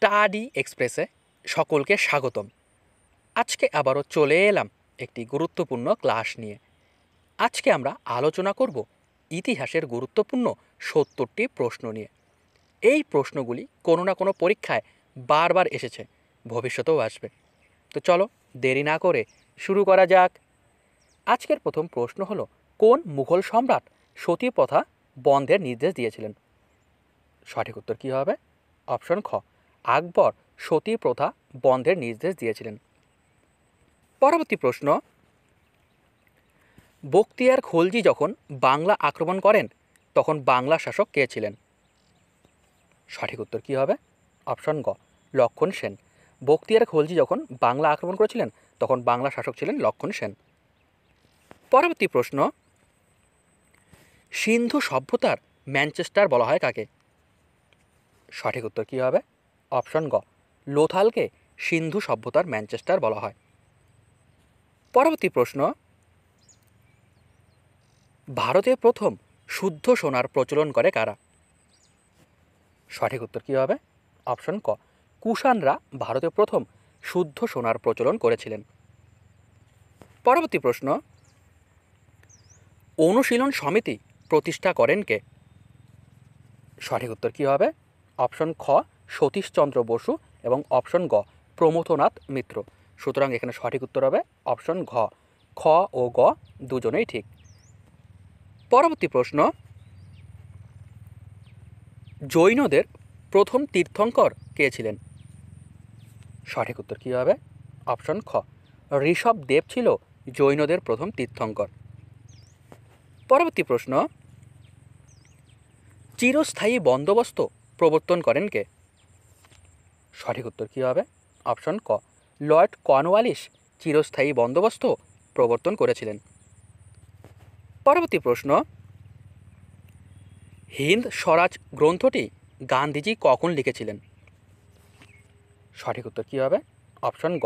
Study এক্সপ্রেসে সকলকে স্বাগতম। আজকে আবারও চলে এলাম একটি গুরুত্বপূর্ণ ক্লাস নিয়ে। আজকে আমরা আলোচনা করব ইতিহাসের গুরুত্বপূর্ণ ৭০টি প্রশ্ন নিয়ে। এই প্রশ্নগুলি কোনো না কোনো পরীক্ষায় বারবার এসেছে, ভবিষ্যতেও আসবে। তো চলো দেরি না করে শুরু করা যাক। আজকের প্রথম প্রশ্ন হলো, কোন মুঘল সম্রাট সতী প্রথা বন্ধের নির্দেশ দিয়েছিলেন? সঠিক উত্তর কী হবে? অপশন খ, আকবর সতী প্রথা বন্ধের নির্দেশ দিয়েছিলেন। পরবর্তী প্রশ্ন, বখতিয়ার খলজি যখন বাংলা আক্রমণ করেন তখন বাংলা শাসক কে ছিলেন? সঠিক উত্তর কী হবে? অপশন গ, লক্ষণ সেন। বখতিয়ার খলজি যখন বাংলা আক্রমণ করেছিলেন তখন বাংলা শাসক ছিলেন লক্ষণ সেন। পরবর্তী প্রশ্ন, সিন্ধু সভ্যতার ম্যানচেস্টার বলা হয় কাকে? সঠিক উত্তর কী হবে? অপশন গ, লোথালকে সিন্ধু সভ্যতার ম্যানচেস্টার বলা হয়। পরবর্তী প্রশ্ন, ভারতে প্রথম শুদ্ধ সোনার প্রচলন করে কারা? সঠিক উত্তর কী হবে? অপশন ক, কুষাণরা ভারতে প্রথম শুদ্ধ সোনার প্রচলন করেছিলেন। পরবর্তী প্রশ্ন, অনুশীলন সমিতি প্রতিষ্ঠা করেন কে? সঠিক উত্তর কী হবে? অপশন খ, সতীশচন্দ্র বসু এবং অপশন গ, প্রমথনাথ মিত্র। সুতরাং এখানে সঠিক উত্তর হবে অপশন ঘ। খ ও গ দুজনেই ঠিক। পরবর্তী প্রশ্ন, জৈনদের প্রথম তীর্থঙ্কর কে ছিলেন? সঠিক উত্তর কী হবে? অপশন খ, ঋষভদেব ছিল জৈনদের প্রথম তীর্থঙ্কর। পরবর্তী প্রশ্ন, চিরস্থায়ী বন্দোবস্ত প্রবর্তন করেন কে? সঠিক উত্তর কী হবে? অপশন ক, লর্ড কর্নওয়ালিস চিরস্থায়ী বন্দোবস্ত প্রবর্তন করেছিলেন। পরবর্তী প্রশ্ন, হিন্দ স্বরাজ গ্রন্থটি গান্ধীজি কখন লিখেছিলেন? সঠিক উত্তর কী হবে? অপশন গ,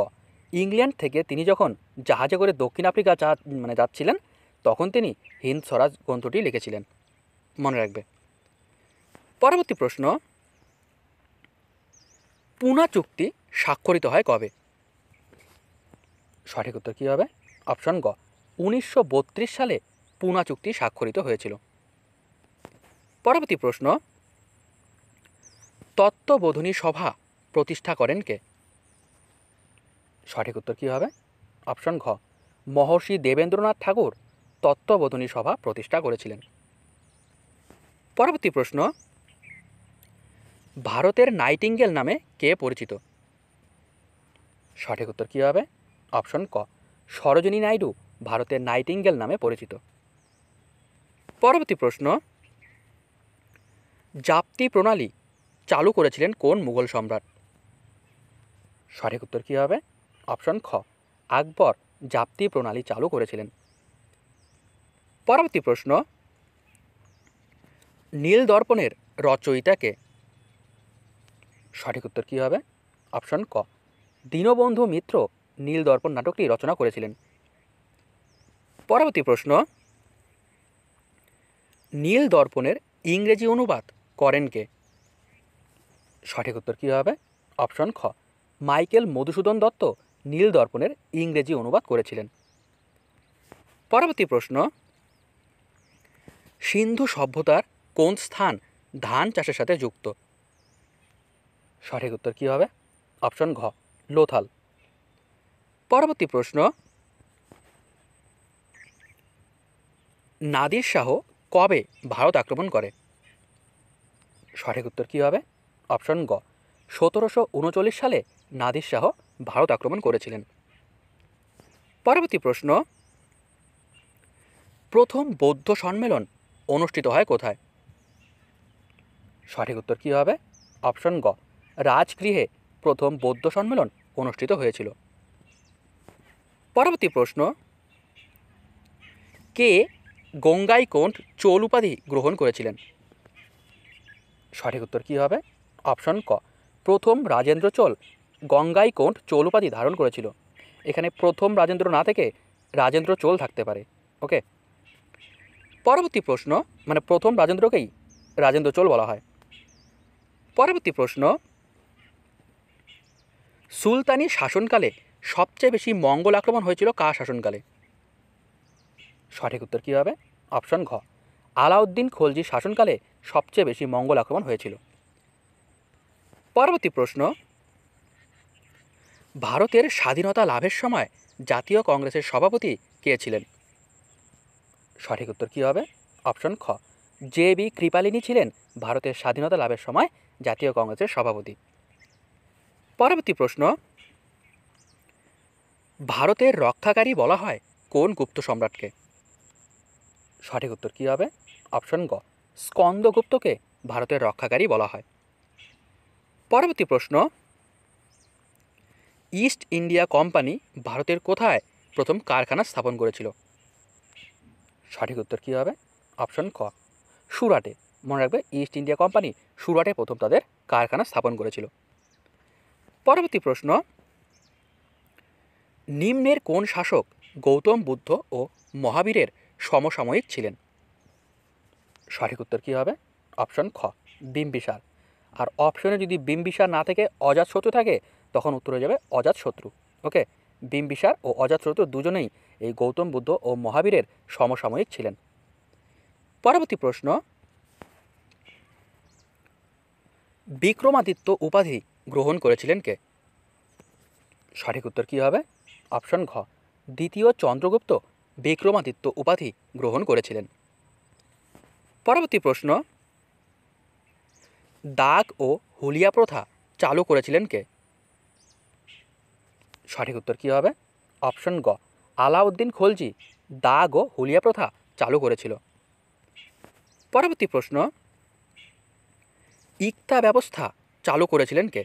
ইংল্যান্ড থেকে তিনি যখন জাহাজে করে দক্ষিণ আফ্রিকা যাচ্ছিলেন তখন তিনি হিন্দ স্বরাজ গ্রন্থটি লিখেছিলেন, মনে রাখবে। পরবর্তী প্রশ্ন, পুনা চুক্তি স্বাক্ষরিত হয় কবে? সঠিক উত্তর কী হবে? অপশন গ, 1932 সালে পুনা চুক্তি স্বাক্ষরিত হয়েছিল। পরবর্তী প্রশ্ন, তত্ত্ববোধিনী সভা প্রতিষ্ঠা করেন কে? সঠিক উত্তর কী হবে? অপশন ঘ, মহর্ষি দেবেন্দ্রনাথ ঠাকুর তত্ত্ববোধিনী সভা প্রতিষ্ঠা করেছিলেন। পরবর্তী প্রশ্ন, ভারতের নাইটিঙ্গেল নামে কে পরিচিত? সঠিক উত্তর কী হবে? অপশন ক, সরোজিনী নাইডু ভারতের নাইটিঙ্গেল নামে পরিচিত। পরবর্তী প্রশ্ন, জাপ্তি প্রণালী চালু করেছিলেন কোন মুঘল সম্রাট? সঠিক উত্তর কী হবে? অপশন খ, আকবর জাপ্তি প্রণালী চালু করেছিলেন। পরবর্তী প্রশ্ন, নীল দর্পণের রচয়িতা কে? সঠিক উত্তর কী হবে? অপশন ক, দীনবন্ধু মিত্র নীল দর্পণ নাটকটি রচনা করেছিলেন। পরবর্তী প্রশ্ন, নীল দর্পণের ইংরেজি অনুবাদ করেন কে? সঠিক উত্তর কী হবে? অপশন খ, মাইকেল মধুসূদন দত্ত নীল দর্পণের ইংরেজি অনুবাদ করেছিলেন। পরবর্তী প্রশ্ন, সিন্ধু সভ্যতার কোন স্থান ধান চাষের সাথে যুক্ত? সঠিক উত্তর কী হবে? অপশন ঘ, লোথাল। পরবর্তী প্রশ্ন, নাদির শাহ কবে ভারত আক্রমণ করে? সঠিক উত্তর কী হবে? অপশন গ, 1739 সালে নাদির শাহ ভারত আক্রমণ করেছিলেন। পরবর্তী প্রশ্ন, প্রথম বৌদ্ধ সম্মেলন অনুষ্ঠিত হয় কোথায়? সঠিক উত্তর কী হবে? অপশন গ, রাজগৃহে প্রথম বৌদ্ধ সম্মেলন অনুষ্ঠিত হয়েছিল। পরবর্তী প্রশ্ন, কে গঙ্গাইকোন্ড চোল উপাধি গ্রহণ করেছিলেন? সঠিক উত্তর কী হবে? অপশন ক, প্রথম রাজেন্দ্র চোল গঙ্গাইকোন্ড চোল উপাধি ধারণ করেছিল। এখানে প্রথম রাজেন্দ্র না থেকে রাজেন্দ্র চোল থাকতে পারে। ওকে। পরবর্তী প্রশ্ন, মানে প্রথম রাজেন্দ্রকেই রাজেন্দ্র চোল বলা হয়। পরবর্তী প্রশ্ন, সুলতানি শাসনকালে সবচেয়ে বেশি মঙ্গল আক্রমণ হয়েছিল কার শাসনকালে? সঠিক উত্তর কী হবে? অপশন ঘ, আলাউদ্দিন খলজির শাসনকালে সবচেয়ে বেশি মঙ্গল আক্রমণ হয়েছিল। পরবর্তী প্রশ্ন, ভারতের স্বাধীনতা লাভের সময় জাতীয় কংগ্রেসের সভাপতি কে ছিলেন? সঠিক উত্তর কী হবে? অপশন খ, জে.বি. কৃপালিনী ছিলেন ভারতের স্বাধীনতা লাভের সময় জাতীয় কংগ্রেসের সভাপতি। পরবর্তী প্রশ্ন, ভারতের রক্ষাকারী বলা হয় কোন গুপ্ত সম্রাটকে? সঠিক উত্তর কী হবে? অপশন গ, স্কন্দগুপ্তকে ভারতের রক্ষাকারী বলা হয়। পরবর্তী প্রশ্ন, ইস্ট ইন্ডিয়া কোম্পানি ভারতের কোথায় প্রথম কারখানা স্থাপন করেছিল? সঠিক উত্তর কী হবে? অপশন খ, সুরাটে। মনে রাখবে, ইস্ট ইন্ডিয়া কোম্পানি সুরাটে প্রথম তাদের কারখানা স্থাপন করেছিল। পরবর্তী প্রশ্ন, নিম্নের কোন শাসক গৌতম বুদ্ধ ও মহাবীরের সমসাময়িক ছিলেন? সঠিক উত্তর কী হবে? অপশন খ, বিম্বিসার। আর অপশনে যদি বিম্বিসার না থেকে অজাতশত্রু থাকে তখন উত্তর হয়ে যাবে অজাতশত্রু। ওকে, বিম্বিসার ও অজাতশত্রু দুজনেই এই গৌতম বুদ্ধ ও মহাবীরের সমসাময়িক ছিলেন। পরবর্তী প্রশ্ন, বিক্রমাদিত্য উপাধি গ্রহণ করেছিলেন কে? সঠিক উত্তর কী হবে? অপশন ঘ, দ্বিতীয় চন্দ্রগুপ্ত বিক্রমাদিত্য উপাধি গ্রহণ করেছিলেন। পরবর্তী প্রশ্ন, দাগ ও হুলিয়া প্রথা চালু করেছিলেন কে? সঠিক উত্তর কী হবে? অপশন গ, আলাউদ্দিন খলজি দাগ ও হুলিয়া প্রথা চালু করেছিল। পরবর্তী প্রশ্ন, ইকতা ব্যবস্থা চালু করেছিলেন কে?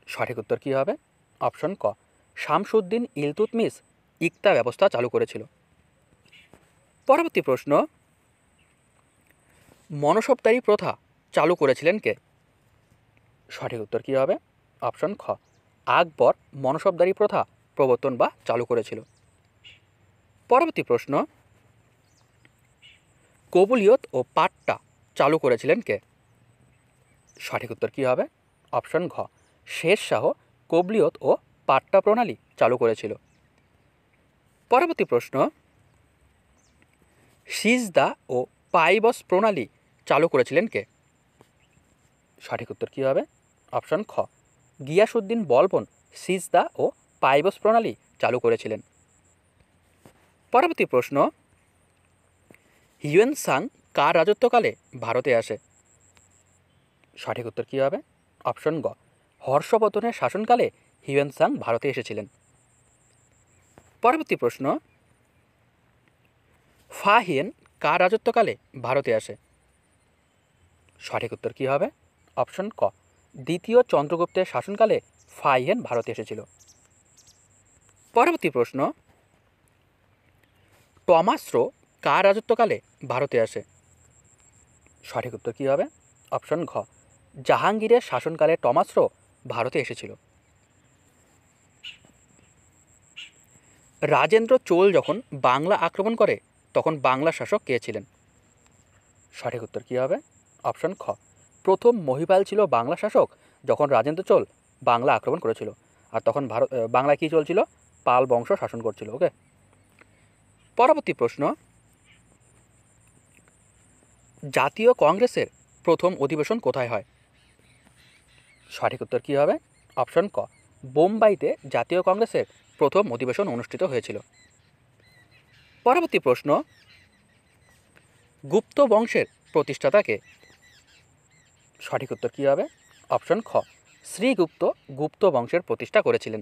সঠিক উত্তর কী হবে? অপশন ক, শামসুদ্দিন ইলতুৎমিশ ইকতা ব্যবস্থা চালু করেছিল। পরবর্তী প্রশ্ন, মনসবদারি প্রথা চালু করেছিলেন কে? সঠিক উত্তর কী হবে? অপশন খ, আকবর মনসবদারি প্রথা প্রবর্তন বা চালু করেছিল। পরবর্তী প্রশ্ন, কবুলিয়ত ও পাট্টা চালু করেছিলেন কে? সঠিক উত্তর কী হবে? অপশন ঘ, শের শাহ কবলিয়ত ও পাট্টা প্রণালী চালু করেছিল। পরবর্তী প্রশ্ন, সিজদা ও পাইবস প্রণালী চালু করেছিলেন কে? সঠিক উত্তর কী হবে? অপশন খ, গিয়াসুদ্দিন বলবন সিজদা ও পাইবস প্রণালী চালু করেছিলেন। পরবর্তী প্রশ্ন, হিউয়েন সাং কার রাজত্বকালে ভারতে আসে? সঠিক উত্তর কী হবে? অপশন গ, হর্ষবর্ধনের শাসনকালে হিউয়েন সাং ভারতে এসেছিলেন। পরবর্তী প্রশ্ন, ফাহিয়েন কার রাজত্বকালে ভারতে আসে? সঠিক উত্তর কী হবে? অপশন ক, দ্বিতীয় চন্দ্রগুপ্তের শাসনকালে ফাহিয়েন ভারতে এসেছিল। পরবর্তী প্রশ্ন, টমাস-র্যো কার রাজত্বকালে ভারতে আসে? সঠিক উত্তর কী হবে? অপশন ঘ, জাহাঙ্গীরের শাসনকালে টমাস-র্যো ভারতে এসেছিল। রাজেন্দ্র চোল যখন বাংলা আক্রমণ করে তখন বাংলা শাসক কে ছিলেন? সঠিক উত্তর কী হবে? অপশন খ, প্রথম মহিপাল ছিল বাংলা শাসক যখন রাজেন্দ্র চোল বাংলা আক্রমণ করেছিল। আর তখন বাংলায় কী চলছিল? পাল বংশ শাসন করছিল। ওকে, পরবর্তী প্রশ্ন, জাতীয় কংগ্রেসের প্রথম অধিবেশন কোথায় হয়? সঠিক উত্তর কী হবে? অপশন ক, বোম্বাইতে জাতীয় কংগ্রেসের প্রথম অধিবেশন অনুষ্ঠিত হয়েছিল। পরবর্তী প্রশ্ন, গুপ্ত বংশের প্রতিষ্ঠাতা কে? সঠিক উত্তর কী হবে? অপশন খ, শ্রীগুপ্ত গুপ্ত বংশের প্রতিষ্ঠা করেছিলেন।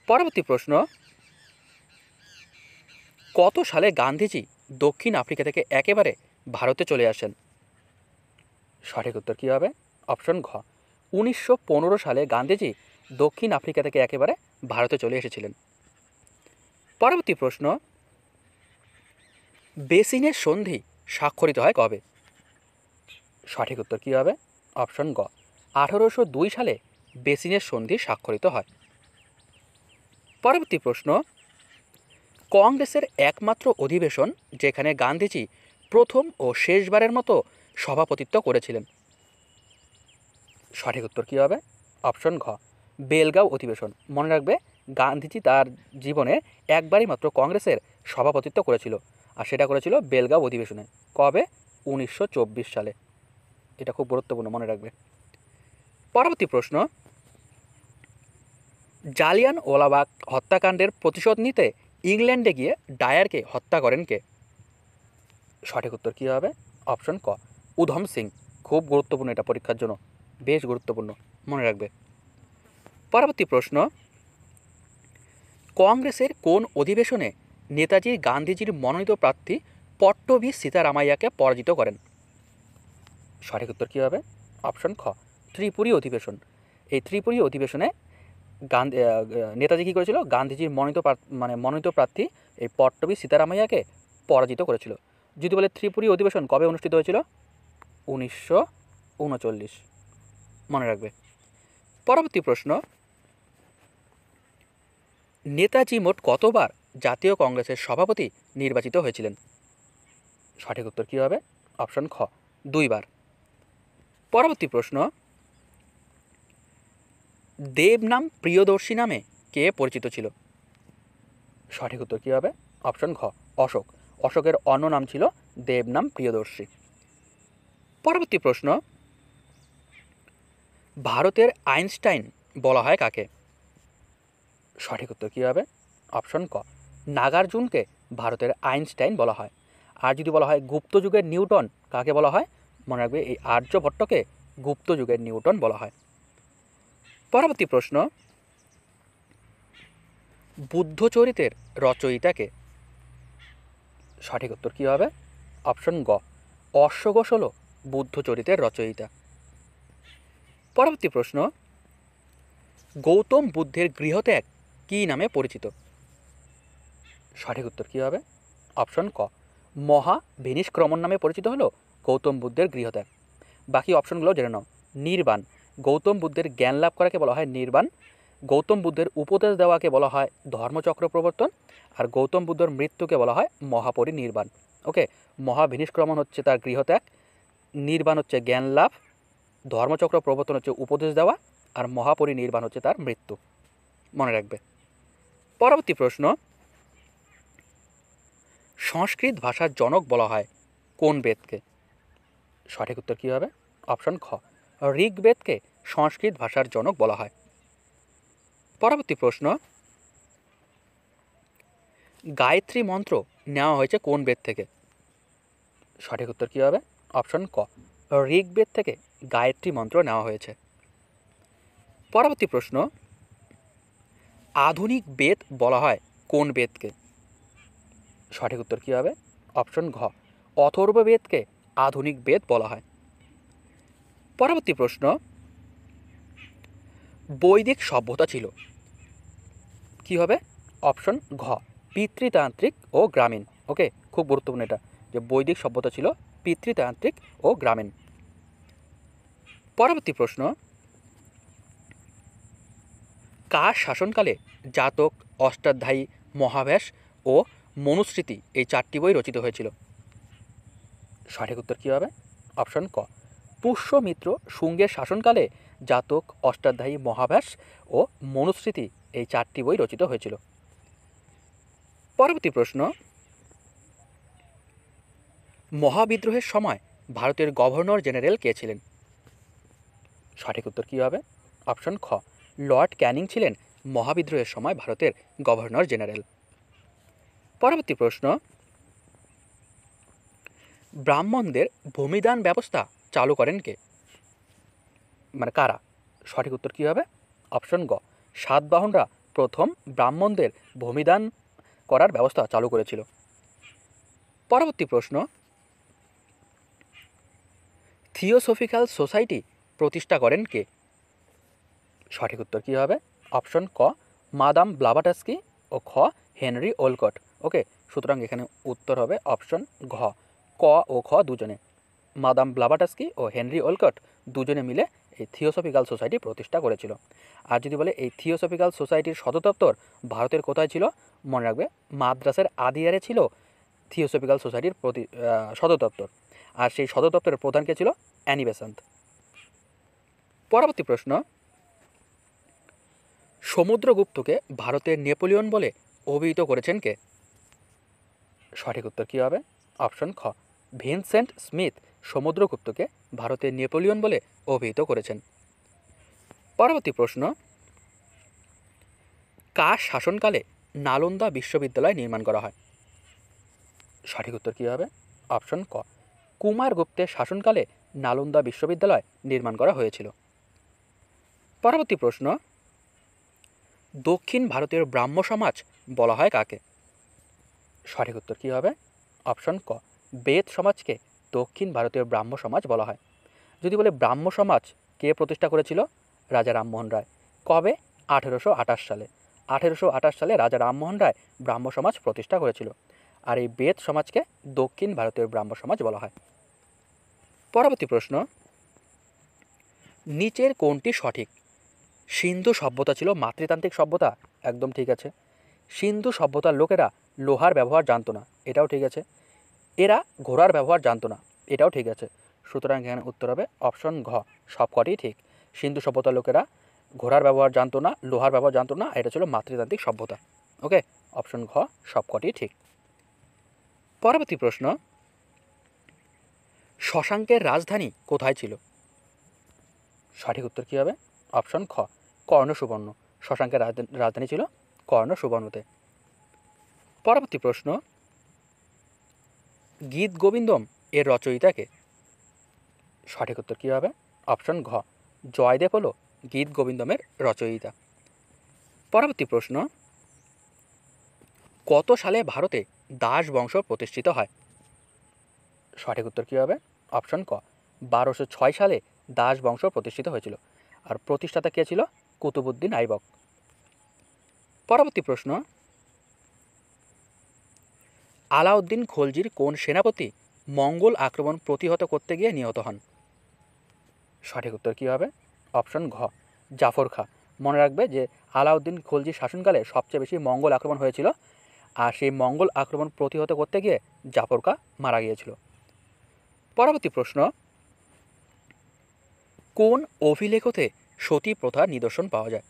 পরবর্তী প্রশ্ন, কত সালে গান্ধীজি দক্ষিণ আফ্রিকা থেকে একেবারে ভারতে চলে আসেন? সঠিক উত্তর কী হবে? অপশন ঘ, 1915 সালে গান্ধীজি দক্ষিণ আফ্রিকা থেকে একেবারে ভারতে চলে এসেছিলেন। পরবর্তী প্রশ্ন, বেসিনের সন্ধি স্বাক্ষরিত হয় কবে? সঠিক উত্তর কী হবে? অপশন গ, 1802 সালে বেসিনের সন্ধি স্বাক্ষরিত হয়। পরবর্তী প্রশ্ন, কংগ্রেসের একমাত্র অধিবেশন যেখানে গান্ধীজি প্রথম ও শেষবারের মতো সভাপতিত্ব করেছিলেন? সঠিক উত্তর কী হবে? অপশন ঘ বেলগাঁও অধিবেশন। মনে রাখবে গান্ধীজি তার জীবনে একবারই মাত্র কংগ্রেসের সভাপতিত্ব করেছিল, আর সেটা করেছিল বেলগাঁও অধিবেশনে। কবে? 1924 সালে। এটা খুব গুরুত্বপূর্ণ, মনে রাখবে। পরবর্তী প্রশ্ন, জালিয়ানওয়ালাবাগ হত্যাকাণ্ডের প্রতিশোধ নিতে ইংল্যান্ডে গিয়ে ডায়ারকে হত্যা করেন কে? সঠিক উত্তর কী হবে? অপশন ক উধম সিং। খুব গুরুত্বপূর্ণ, এটা পরীক্ষার জন্য বেশ গুরুত্বপূর্ণ, মনে রাখবে। পরবর্তী প্রশ্ন, কংগ্রেসের কোন অধিবেশনে নেতাজি গান্ধীজির মনোনীত প্রার্থী পট্টভি সীতারামাইয়াকে পরাজিত করেন? সঠিক উত্তর কী হবে? অপশন খ ত্রিপুরী অধিবেশন। এই ত্রিপুরী অধিবেশনে নেতাজি কী করেছিল? গান্ধীজির মনোনীত প্রার্থী এই পট্টভি সীতারামাইয়াকে পরাজিত করেছিল। যদি বলে ত্রিপুরী অধিবেশন কবে অনুষ্ঠিত হয়েছিল? 1939, মনে রাখবে। পরবর্তী প্রশ্ন, নেতাজি মোট কতবার জাতীয় কংগ্রেসের সভাপতি নির্বাচিত হয়েছিলেন? সঠিক উত্তর কী হবে? অপশন খ 2 বার। পরবর্তী প্রশ্ন, দেবনাম প্রিয়দর্শী নামে কে পরিচিত ছিল? সঠিক উত্তর কী হবে? অপশন ঘ অশোক। অশোকের অন্য নাম ছিল দেবনাম প্রিয়দর্শী। পরবর্তী প্রশ্ন, ভারতের আইনস্টাইন বলা হয় কাকে? সঠিক উত্তর কী হবে? অপশন ক নাগার্জুনকে ভারতের আইনস্টাইন বলা হয়। আর যদি বলা হয় গুপ্ত যুগের নিউটন, কাকে বলা হয়? মনে রাখবে এই আর্যভট্টকে গুপ্ত যুগের নিউটন বলা হয়। পরবর্তী প্রশ্ন, বুদ্ধচরিতের রচয়িতাকে? সঠিক উত্তর কী হবে? অপশন গ অশ্বঘোষ হল বুদ্ধচরিতের রচয়িতা। পরবর্তী প্রশ্ন, গৌতম বুদ্ধের গৃহত্যাগ কী নামে পরিচিত? সঠিক উত্তর কী হবে? অপশন ক মহাবিনিষ্ক্রমণ নামে পরিচিত হলো গৌতম বুদ্ধের গৃহত্যাগ। বাকি অপশনগুলো জেনে নাও। নির্বাণ, গৌতম বুদ্ধের জ্ঞান লাভ করাকে বলা হয় নির্বাণ। গৌতম বুদ্ধের উপদেশ দেওয়াকে বলা হয় ধর্মচক্র প্রবর্তন। আর গৌতম বুদ্ধের মৃত্যুকে বলা হয় মহাপরিনির্বাণ। ওকে, মহাবিনিষ্ক্রমণ হচ্ছে তার গৃহত্যাগ, নির্বাণ হচ্ছে জ্ঞান লাভ, ধর্মচক্র প্রবর্তন হচ্ছে উপদেশ দেওয়া, আর মহাপরিনির্বাণ হচ্ছে তার মৃত্যু, মনে রাখবে। পরবর্তী প্রশ্ন, সংস্কৃত ভাষার জনক বলা হয় কোন বেদকে? সঠিক উত্তর কী হবে? অপশন খ ঋগ্বেদকে সংস্কৃত ভাষার জনক বলা হয়। পরবর্তী প্রশ্ন, গায়ত্রী মন্ত্র নেওয়া হয়েছে কোন বেদ থেকে? সঠিক উত্তর কী হবে? অপশন ক ঋগ্বেদ থেকে গায়ত্রী মন্ত্র নেওয়া হয়েছে। পরবর্তী প্রশ্ন, আধুনিক বেদ বলা হয় কোন বেদকে? সঠিক উত্তর কী হবে? অপশন ঘ অথর্ববেদকে আধুনিক বেদ বলা হয়। পরবর্তী প্রশ্ন, বৈদিক সভ্যতা ছিল কি হবে? অপশন ঘ পিতৃতান্ত্রিক ও গ্রামীণ। ওকে, খুব গুরুত্বপূর্ণ এটা, যে বৈদিক সভ্যতা ছিল পিতৃতান্ত্রিক ও গ্রামীণ। পরবর্তী প্রশ্ন, কার শাসনকালে জাতক, অষ্টাধ্যায়ী, মহাভ্যাস ও মনুস্মৃতি এই 4টি বই রচিত হয়েছিল? সঠিক উত্তর কী হবে? অপশন ক পুষ্যমিত্র শুঙ্গের শাসনকালে জাতক, অষ্টাধ্যায়ী, মহাভ্যাস ও মনুস্মৃতি এই 4টি বই রচিত হয়েছিল। পরবর্তী প্রশ্ন, মহাবিদ্রোহের সময় ভারতের গভর্নর জেনারেল কে ছিলেন? সঠিক উত্তর কী হবে? অপশন খ লর্ড ক্যানিং ছিলেন মহাবিদ্রোহের সময় ভারতের গভর্নর জেনারেল। পরবর্তী প্রশ্ন, ব্রাহ্মণদের ভূমিদান ব্যবস্থা চালু করেন কে? মানে কারা? সঠিক উত্তর কী হবে? অপশন গ সাতবাহনরা প্রথম ব্রাহ্মণদের ভূমিদান করার ব্যবস্থা চালু করেছিল। পরবর্তী প্রশ্ন, থিওসফিক্যাল সোসাইটি প্রতিষ্ঠা করেন কে? সঠিক উত্তর কী হবে? অপশন ক মাদাম ব্লাভাটস্কি ও খ হেনরি ওলকট। ওকে, সুতরাং এখানে উত্তর হবে অপশন ঘ ক ও খ দুজনে। মাদাম ব্লাভাটস্কি ও হেনরি ওলকট দুজনে মিলে এই থিওসফিক্যাল সোসাইটি প্রতিষ্ঠা করেছিল। আর যদি বলে এই থিওসফিক্যাল সোসাইটির সদর দপ্তর ভারতের কোথায় ছিল? মনে রাখবে মাদ্রাসের আদিয়ারে ছিল থিওসফিক্যাল সোসাইটির সদর দপ্তর। আর সেই সদর দপ্তরের প্রধান কে ছিল? Annie Besant. পরবর্তী প্রশ্ন, সমুদ্রগুপ্তকে ভারতের নেপোলিয়ন বলে অভিহিত করেছেন কে? সঠিক উত্তর কী হবে? অপশন খ, ভিনসেন্ট স্মিথ সমুদ্রগুপ্তকে ভারতের নেপোলিয়ন বলে অভিহিত করেছেন। পরবর্তী প্রশ্ন, কার শাসনকালে নালন্দা বিশ্ববিদ্যালয় নির্মাণ করা হয়? সঠিক উত্তর কী হবে? অপশন ক, কুমারগুপ্তের শাসনকালে নালন্দা বিশ্ববিদ্যালয় নির্মাণ করা হয়েছিল। পরবর্তী প্রশ্ন, দক্ষিণ ভারতের ব্রাহ্ম সমাজ বলা হয় কাকে? সঠিক উত্তর কী হবে? অপশন ক, বেদ সমাজকে দক্ষিণ ভারতের ব্রাহ্ম সমাজ বলা হয়। যদি বলে ব্রাহ্ম সমাজ কে প্রতিষ্ঠা করেছিল? রাজা রামমোহন রায়। কবে? 1828 সালে। 1828 সালে রাজা রামমোহন রায় ব্রাহ্ম সমাজ প্রতিষ্ঠা করেছিল। আর এই বেদ সমাজকে দক্ষিণ ভারতের ব্রাহ্ম সমাজ বলা হয়। পরবর্তী প্রশ্ন, নিচের কোনটি সঠিক? সিন্ধু সভ্যতা ছিল মাতৃতান্ত্রিক সভ্যতা, একদম ঠিক আছে। সিন্ধু সভ্যতার লোকেরা লোহার ব্যবহার জানতো না, এটাও ঠিক আছে। এরা ঘোড়ার ব্যবহার জানতো না, এটাও ঠিক আছে। সুতরাং এখানে উত্তর হবে অপশন ঘ, সবকটি ঠিক। সিন্ধু সভ্যতার লোকেরা ঘোড়ার ব্যবহার জানতো না, লোহার ব্যবহার জানতো না, এটা ছিল মাতৃতান্ত্রিক সভ্যতা। ওকে, অপশন ঘ সবকটি ঠিক। পরবর্তী প্রশ্ন, শশাঙ্কের রাজধানী কোথায় ছিল? সঠিক উত্তর কী হবে? অপশন খ, কর্ণ সুবর্ণ। শশাঙ্কের রাজধানী ছিল কর্ণ সুবর্ণতে। পরবর্তী প্রশ্ন, গীত গোবিন্দম এর রচয়িতা কে? সঠিক উত্তর কী হবে? অপশন ঘ, জয়দেব হল গীত গোবিন্দমের রচয়িতা। পরবর্তী প্রশ্ন, কত সালে ভারতে দাস বংশ প্রতিষ্ঠিত হয়? সঠিক উত্তর কী হবে? অপশন ক, 1206 সালে দাস বংশ প্রতিষ্ঠিত হয়েছিল। আর প্রতিষ্ঠাতা কে ছিল? কুতুবউদ্দিন আইবক। পরবর্তী প্রশ্ন, আলাউদ্দিন খলজির কোন সেনাপতি মঙ্গল আক্রমণ প্রতিহত করতে গিয়ে নিহত হন? সঠিক উত্তর কী হবে? অপশন ঘ, জাফর খাঁ। মনে রাখবে যে আলাউদ্দিন খলজির শাসনকালে সবচেয়ে বেশি মঙ্গল আক্রমণ হয়েছিল, আর সেই মঙ্গল আক্রমণ প্রতিহত করতে গিয়ে জাফর খাঁ মারা গিয়েছিল। পরবর্তী প্রশ্ন, কোন অভিলেখতে সতী প্রথার নিদর্শন পাওয়া যায়?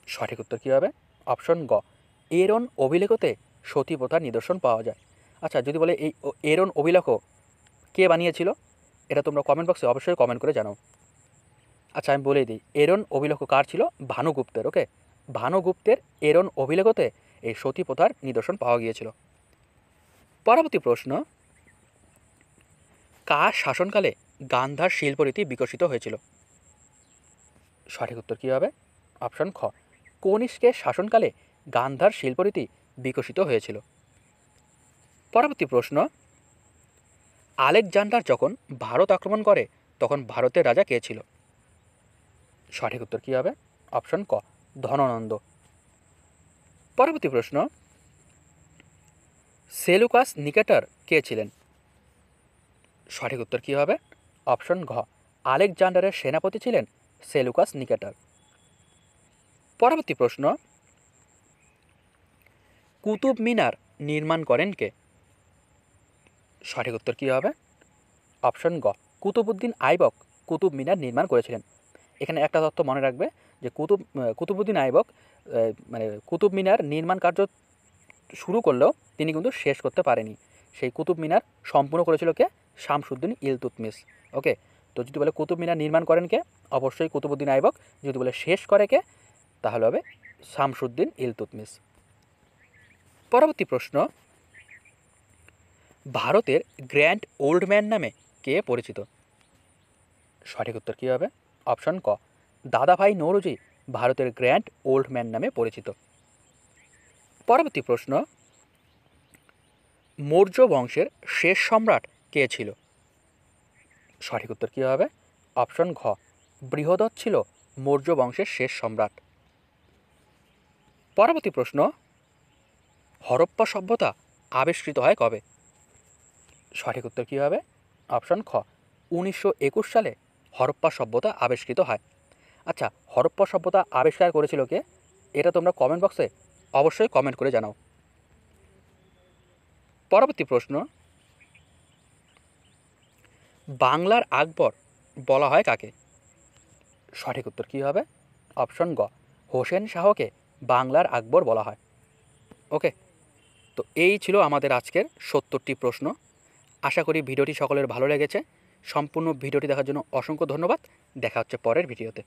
সঠিক উত্তর কী হবে? অপশন গ, এরন অভিলেখতে সতী প্রথার নিদর্শন পাওয়া যায়। আচ্ছা, যদি বলে এই এরন অভিলেখ কে বানিয়েছিল, এটা তোমরা কমেন্ট বক্সে অবশ্যই কমেন্ট করে জানাও। আচ্ছা, আমি বলেই দিই, এরন অভিলেখ কার ছিল? ভানুগুপ্তের। ওকে, ভানুগুপ্তের এরন অভিলেখতে এই সতী প্রথার নিদর্শন পাওয়া গিয়েছিল। পরবর্তী প্রশ্ন, কার শাসনকালে গান্ধার শিল্পরীতি বিকশিত হয়েছিল? সঠিক উত্তর কী হবে? অপশন খ, কনিষ্কের শাসনকালে গান্ধার শিল্পরীতি বিকশিত হয়েছিল। পরবর্তী প্রশ্ন, আলেকজান্ডার যখন ভারত আক্রমণ করে তখন ভারতের রাজা কে ছিল? সঠিক উত্তর কী হবে? অপশন ক, ধননন্দ। পরবর্তী প্রশ্ন, সেলুকাস নিকেটর কে ছিলেন? সঠিক উত্তর কী হবে? অপশন ঘ, আলেকজান্ডারের সেনাপতি ছিলেন সেলুকাস নিকেটর। পরবর্তী প্রশ্ন, কুতুব মিনার নির্মাণ করেন কে? সঠিক উত্তর কী হবে? অপশন গ, কুতুবউদ্দিন আইবক কুতুব মিনার নির্মাণ করেছিলেন। এখানে একটা তথ্য মনে রাখবে যে কুতুবউদ্দিন আইবক মানে কুতুব মিনার নির্মাণ কার্য শুরু করলেও তিনি কিন্তু শেষ করতে পারেনি। সেই কুতুব মিনার সম্পূর্ণ করেছিল কে? শামসুদ্দিন ইলতুৎমিশ। ওকে, তো যদি বলে কুতুব মিনার নির্মাণ করেন কে, অবশ্যই কুতুবউদ্দিন আইবক। যদি বলে শেষ করে কে, তাহলে হবে শামসুদ্দিন ইলতুৎমিশ। পরবর্তী প্রশ্ন, ভারতের গ্র্যান্ড ওল্ড ম্যান নামে কে পরিচিত? সঠিক উত্তর কী হবে? অপশন ক, দাদাভাই নৌরোজি ভারতের গ্র্যান্ড ওল্ড ম্যান নামে পরিচিত। পরবর্তী প্রশ্ন, মৌর্য বংশের শেষ সম্রাট কে ছিল? সঠিক উত্তর কী হবে? অপশন ঘ, বৃহদত্ত ছিল মৌর্য বংশের শেষ সম্রাট। পরবর্তী প্রশ্ন, হরপ্পা সভ্যতা আবিষ্কৃত হয় কবে? সঠিক উত্তর কী হবে? অপশন খ, 1921 সালে হরপ্পা সভ্যতা আবিষ্কৃত হয়। আচ্ছা, হরপ্পা সভ্যতা আবিষ্কার করেছিল কে? এটা তোমরা কমেন্ট বক্সে অবশ্যই কমেন্ট করে জানাও। পরবর্তী প্রশ্ন, বাংলার আকবর বলা হয় কাকে? সঠিক উত্তর কী হবে? অপশন গ, হোসেন শাহকে বাংলার আকবর বলা হয়। ওকে, তো এই ছিল আমাদের আজকের ৭০টি প্রশ্ন। আশা করি ভিডিওটি সকলের ভালো লেগেছে। সম্পূর্ণ ভিডিওটি দেখার জন্য অসংখ্য ধন্যবাদ। দেখা হচ্ছে পরের ভিডিওতে।